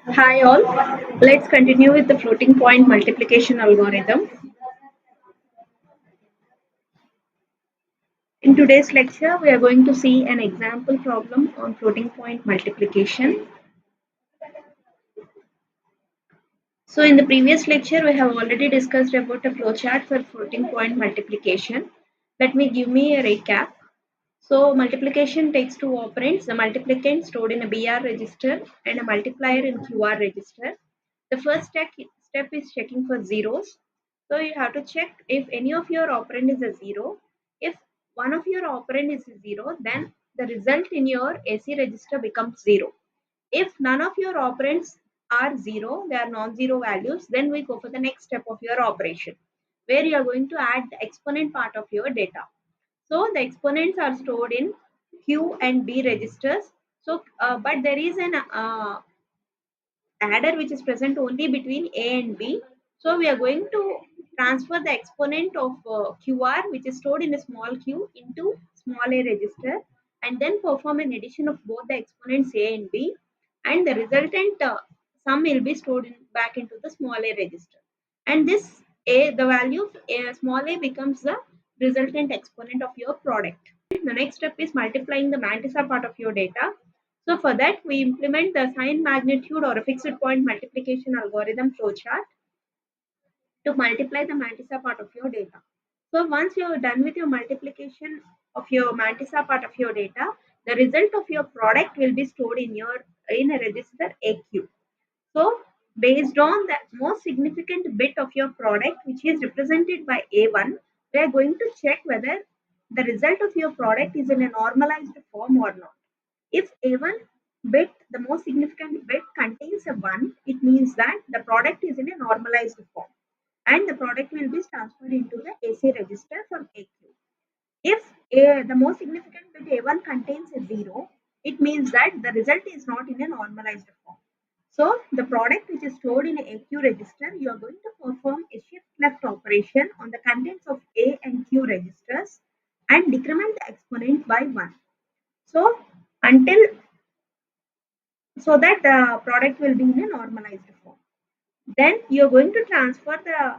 Hi all, let's continue with the floating point multiplication algorithm. In today's lecture, we are going to see an example problem on floating point multiplication. So in the previous lecture, we have already discussed about a flowchart for floating point multiplication. Let me give me a recap. So multiplication takes two operands, the multiplicand stored in a BR register and a multiplier in QR register. The first step is checking for zeros. So you have to check if any of your operand is a zero. If one of your operand is a zero, then the result in your AC register becomes zero. If none of your operands are zero, they are non-zero values, then we go for the next step of your operation, where you are going to add the exponent part of your data. So the exponents are stored in Q and B registers. So, but there is an adder which is present only between A and B. So we are going to transfer the exponent of QR, which is stored in a small q, into small a register, and then perform an addition of both the exponents A and B, and the resultant sum will be stored back into the small a register. And this a, the value of small a becomes the resultant exponent of your product. The next step is multiplying the mantissa part of your data. So for that, we implement the sign magnitude or a fixed point multiplication algorithm flowchart to multiply the mantissa part of your data. So once you are done with your multiplication of your mantissa part of your data, the result of your product will be stored in a register AQ. So based on the most significant bit of your product, which is represented by A1, we are going to check whether the result of your product is in a normalized form or not. If A1 bit, the most significant bit, contains a 1, it means that the product is in a normalized form and the product will be transferred into the AC register from AQ. If the most significant bit A1 contains a 0, it means that the result is not in a normalized form. So the product which is stored in a AQ register, you are going to perform a shift left operation on the contents of A and Q registers and decrement the exponent by 1. So until so that the product will be in a normalized form. Then you are going to transfer the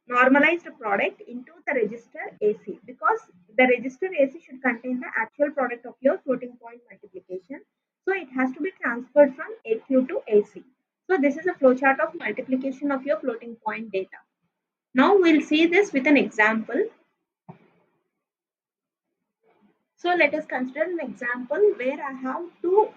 normalized product into the register AC, because the register AC should contain the actual product of your floating point multiplication. So it has to be transferred from AQ to AC. So this is a flowchart of multiplication of your floating point data. Now we'll see this with an example. So let us consider an example where I have two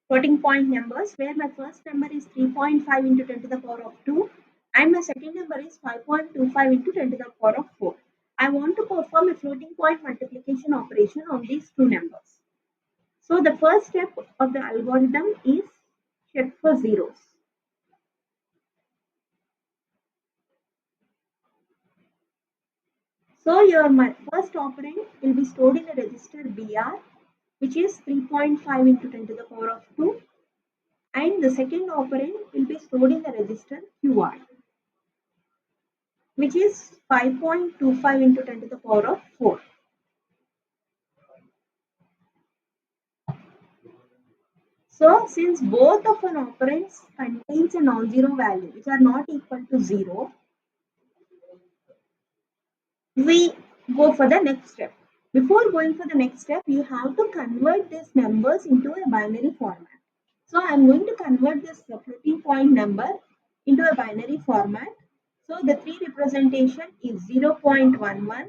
floating point numbers, where my first number is 3.5 into 10 to the power of 2 and my second number is 5.25 into 10 to the power of 4. I want to perform a floating point multiplication operation on these two numbers. So the first step of the algorithm is check for zeros. So your first operand will be stored in the register BR, which is 3.5 into 10 to the power of 2, and the second operand will be stored in the register QR, which is 5.25 into 10 to the power of 4. So since both of an operands contains a non-zero value which are not equal to 0, we go for the next step. Before going for the next step, you have to convert these numbers into a binary format. So I'm going to convert this floating point number into a binary format. So the 3 representation is 0.11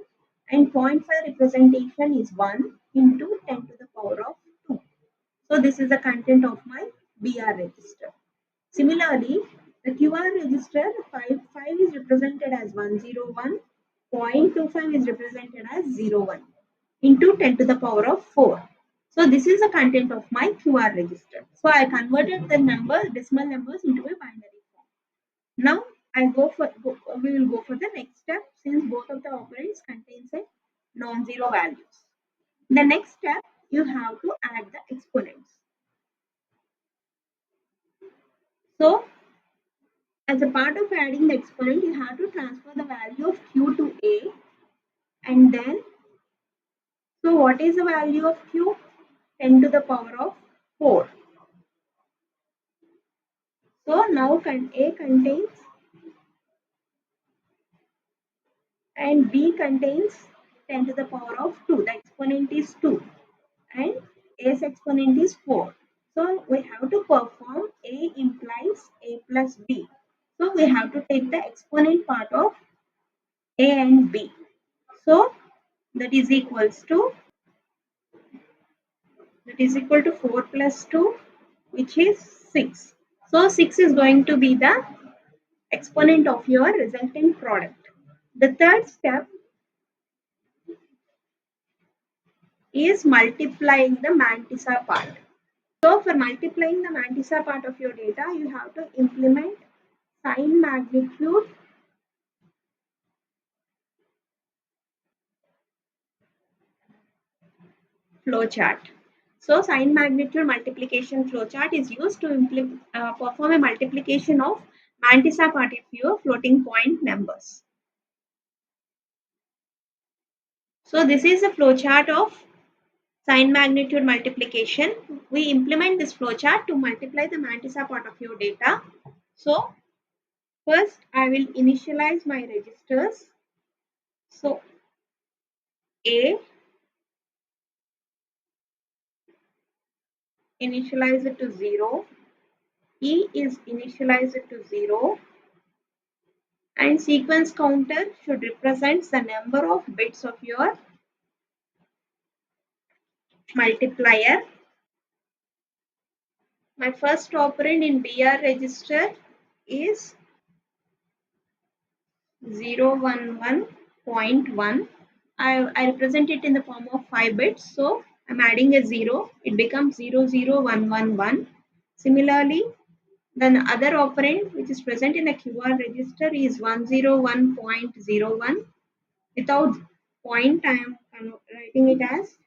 and 0.5 representation is 1 into 10 to the power of 2. So this is the content of my BR register. Similarly, the QR register 5 is represented as 101, 0.25 is represented as 01 into 10 to the power of 4. So this is the content of my QR register. So I converted the decimal numbers into a binary form. Now we will go for the next step, since both of the operands contains a non-zero values. The next step, you have to add the exponents. So as a part of adding the exponent, you have to transfer the value of q to a, and then, so what is the value of q? 10 to the power of 4. So now A contains and B contains 10 to the power of 2. The exponent is 2 and A's exponent is 4. So we have to perform A implies A plus B. So we have to take the exponent part of A and B. So that is equal to 4 plus 2, which is 6. So 6 is going to be the exponent of your resultant product. The third step is multiplying the mantissa part. So for multiplying the mantissa part of your data, you have to implement sign magnitude flowchart. So sign magnitude multiplication flowchart is used to perform a multiplication of mantissa part of your floating point numbers. So this is a flowchart of sign magnitude multiplication. We implement this flowchart to multiply the mantissa part of your data. So first I will initialize my registers. So A, initialize it to 0. E is initialized to 0 and sequence counter should represent the number of bits of your multiplier. My first operand in BR register is 011.1. I represent it in the form of 5 bits. So I'm adding a 0. It becomes 00111. Similarly, then other operand which is present in a QR register is 101.01. Without point, I am writing it as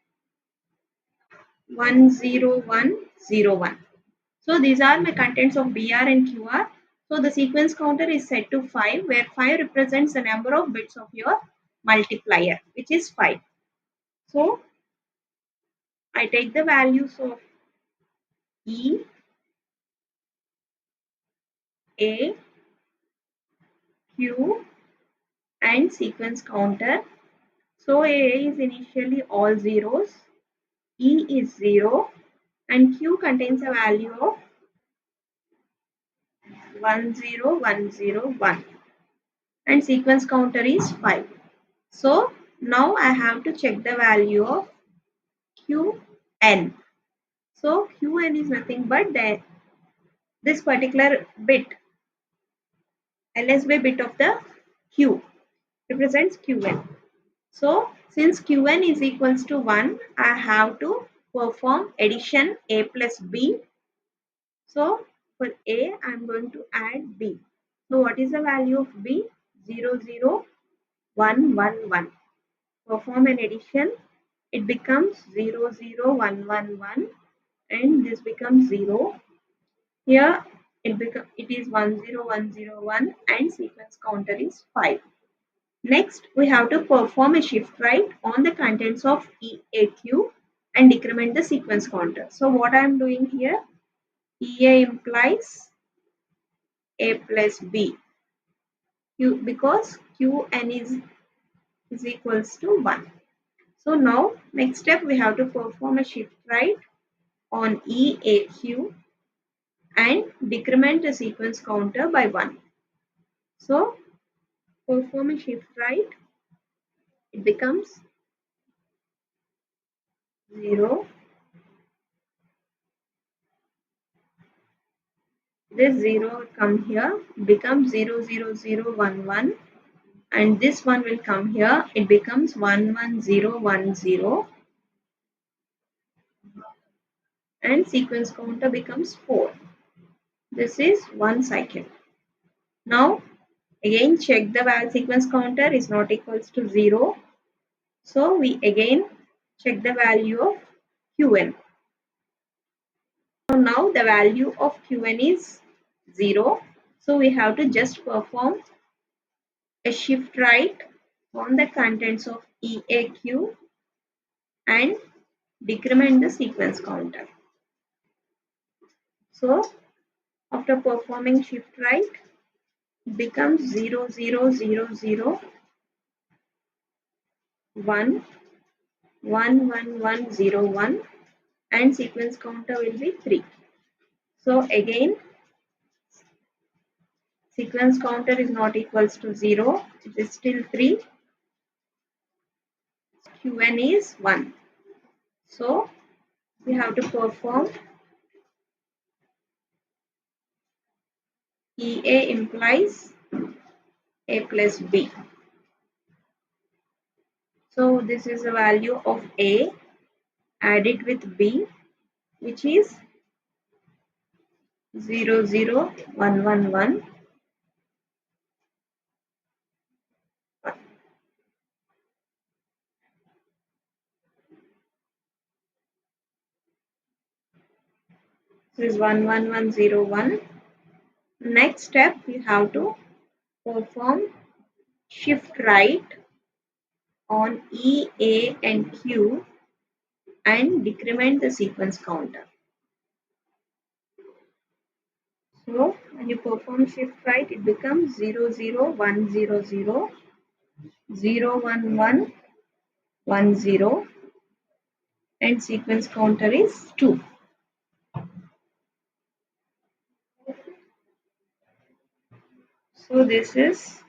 10101. So these are my contents of BR and QR. So the sequence counter is set to 5, where 5 represents the number of bits of your multiplier, which is 5. So I take the values of E, A, Q and sequence counter. So A is initially all zeros, E is 0 and Q contains a value of 10101 and sequence counter is 5. So now I have to check the value of Qn. So Qn is nothing but this particular bit, LSB bit of the Q represents Qn. So since Qn is equals to 1, I have to perform addition A plus B. So for A, I am going to add B. So what is the value of B? 00111. Perform an addition. It becomes 00111 and this becomes 0. Here it is 10101 and sequence counter is 5. Next, we have to perform a shift right on the contents of EAQ and decrement the sequence counter. So what I am doing here, EA implies A plus B. Because Qn is equals to 1. So now next step we have to perform a shift right on EAQ and decrement the sequence counter by 1. So perform a shift right, it becomes 0. This 0 will come here, becomes 00011 and this one will come here, it becomes 11010 and sequence counter becomes 4. This is 1 cycle. Now again check the sequence counter is not equals to 0. So we again check the value of Qn. So now the value of Qn is 0. So we have to just perform a shift right on the contents of EAQ and decrement the sequence counter. So After performing shift right, it becomes 0, 0, 0, 0, 1, 1, 1, 1, 0, 1, and sequence counter will be 3. So again, sequence counter is not equals to 0, it is still 3, Qn is 1. So we have to perform EA implies A plus B. So this is the value of A, add it with B, which is 0, 0, 1, 1, 1. This is 1, 1, 1, 0, 1. Next step, we have to perform shift right on E, A, and Q and decrement the sequence counter. So when you perform shift right, it becomes 0, 0, 1, 0, 0, 0, 1, 1, 1, 0, and sequence counter is 2. So this is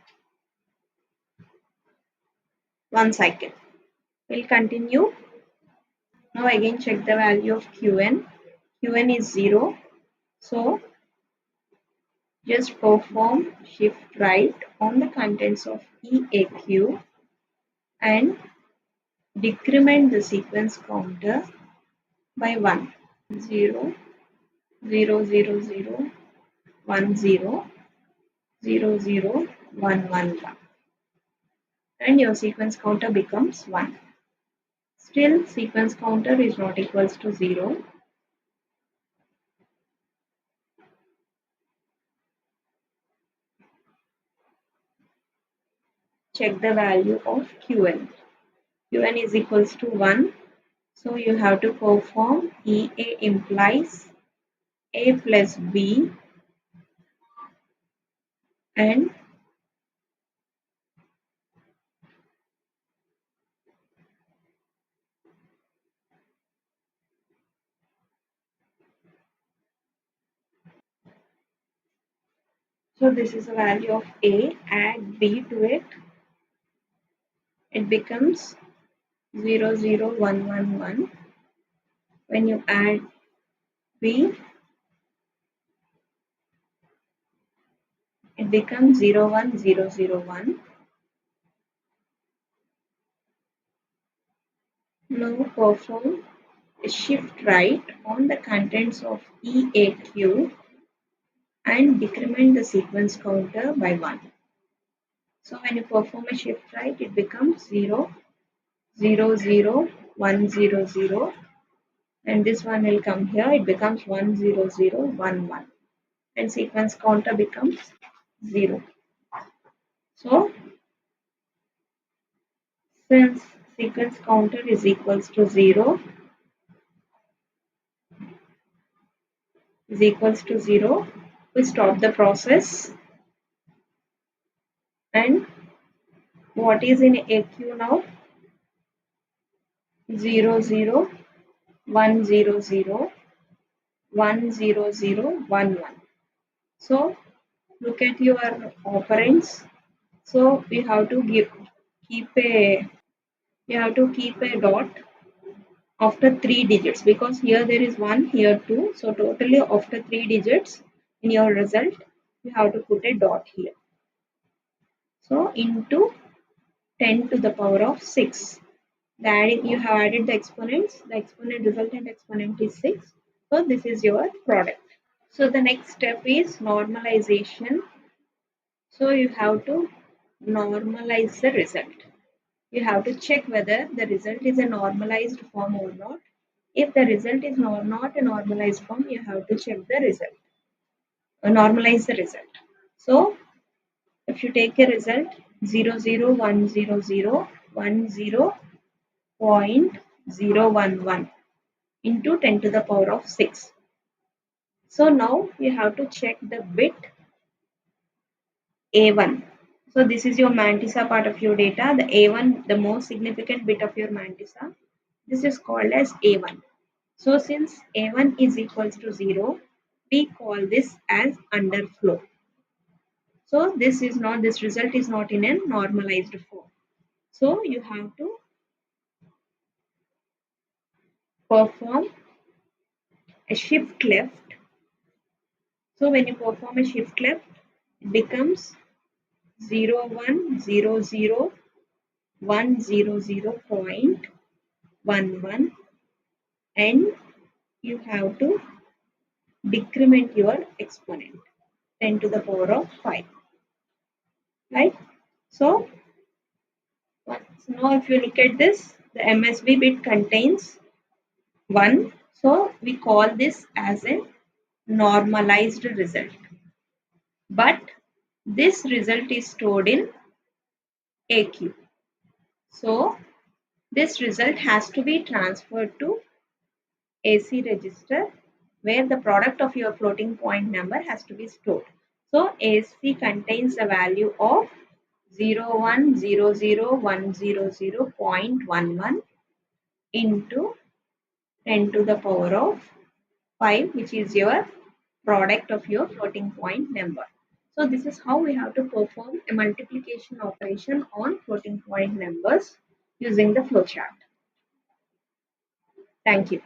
1 cycle. We'll continue. Now again check the value of Qn. Qn is 0. So just perform shift right on the contents of EAQ and decrement the sequence counter by 1. 0, 0, 0, 0, 1, 0, 0, 0, 1, 1, 1. And your sequence counter becomes 1. Still sequence counter is not equals to 0. Check the value of Qn. Qn is equals to 1. So you have to perform EA implies A plus B and so this is the value of A, add B to it. It becomes 0, 0, 1, 1, 1. When you add B, it becomes 0, 1, 0, 0, 1. Now perform a shift right on the contents of EAQ and decrement the sequence counter by 1. So when you perform a shift right, it becomes 0, 0, 0, 1, 0, 0, and this one will come here. It becomes 1, 0, 0, 1, 1, and sequence counter becomes 0. So since sequence counter is equals to 0, we stop the process. And what is in AQ now? 0, 0, 1, 0, 0, 1, 0, 0, 1, 1. So look at your operands. So we have to keep a dot after 3 digits, because here there is 1, here 2. So totally after 3 digits in your result, you have to put a dot here. So into 10 to the power of 6. You have added the exponents. The exponent resultant exponent is 6. So this is your product. So the next step is normalization. So you have to normalize the result. You have to check whether the result is a normalized form or not. If the result is not a normalized form, you have to check the result, normalize the result. So if you take a result 0, 0, 1, 0, 0, 1, 0.011 into 10 to the power of 6. So now you have to check the bit A1. So this is your mantissa part of your data. The A1, the most significant bit of your mantissa. This is called as A1. So since A1 is equals to 0, we call this as underflow. So this result is not in a normalized form. So you have to perform a shift left. So when you perform a shift left, it becomes 0, 1, 0, 0, 100.11, and you have to decrement your exponent 10 to the power of 5, right? So now if you look at this, the MSB bit contains 1. So we call this as a normalized result. But this result is stored in AQ. So this result has to be transferred to AC register where the product of your floating point number has to be stored. So AC contains the value of 0, 1, 0, 0, 100.11 into 10 to the power of 5, which is your product of your floating point number. So this is how we have to perform a multiplication operation on floating point numbers using the flowchart. Thank you.